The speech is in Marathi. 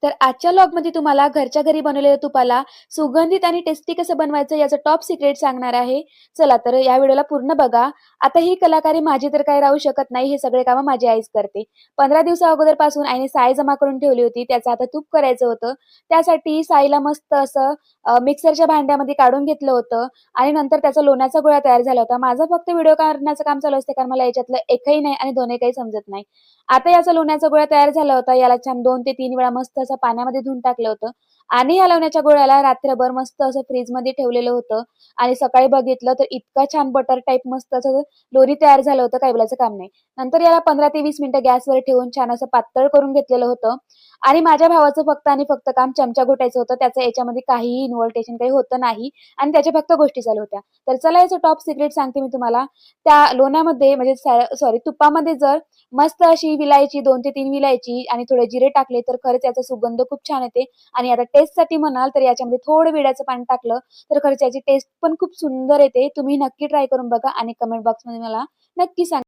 तर आजच्या व्लॉगमध्ये तुम्हाला घरच्या घरी बनवलेल्या तुपाला सुगंधित आणि टेस्टी कसं बनवायचं याचं टॉप सिक्रेट सांगणार आहे. चला तर या व्हिडिओला पूर्ण बघा. आता ही कलाकारी माझी तर काही राहू शकत नाही. हे सगळे कामं माझी आईच करते. 15 दिवसा अगोदरपासून आईने साय जमा करून ठेवली होती. त्याचं आता तूप करायचं होतं. त्यासाठी साईला मस्त असं मिक्सरच्या भांड्यामध्ये काढून घेतलं होतं आणि नंतर त्याचा लोण्याचा गोळा तयार झाला होता. माझं फक्त व्हिडिओ करण्याचं काम चालू असते कारण मला याच्यातलं एकही नाही आणि दोनही काही समजत नाही. आता याचा लोण्याचा गोळा तयार झाला होता. याला छान 2 ते 3 वेळा मस्त असं पाण्यामध्ये धुवून टाकलं होतं आणि या लोण्याच्या गोळ्याला रात्रभर मस्त असं फ्रीजमध्ये ठेवलेलं होतं आणि सकाळी बघितलं तर इतका छान बटर टाइप मस्त असं लोणी तयार झालं होतं, काही बोलायचं काम नाही. नंतर याला 15 ते 20 मिनिटं गॅसवर ठेवून छान असं पातळ करून घेतलेलं होतं आणि माझ्या भावाचं फक्त आणि फक्त काम चमचा घोटायचं होतं. त्याचं याच्यामध्ये काहीही इन्व्हॉल्टेशन काही होतं नाही आणि त्याच्या फक्त गोष्टी चालू होत्या. तर चला याचं टॉप सिक्रेट सांगते मी तुम्हाला. त्या लोण्यामध्ये म्हणजे सॉरी तुपामध्ये जर मस्त अशी विलायची 2 ते 3 विलायची आणि थोडे जिरे टाकले तर खरंच याचा सुगंध खूप छान येते आणि आता टेस्टसाठी म्हणाल तर याच्यामध्ये थोडं विड्याचं पाणी टाकलं तर खरंच याची टेस्ट पण खूप सुंदर येते. तुम्ही नक्की ट्राय करून बघा आणि कमेंट बॉक्समध्ये मला नक्की सांगा.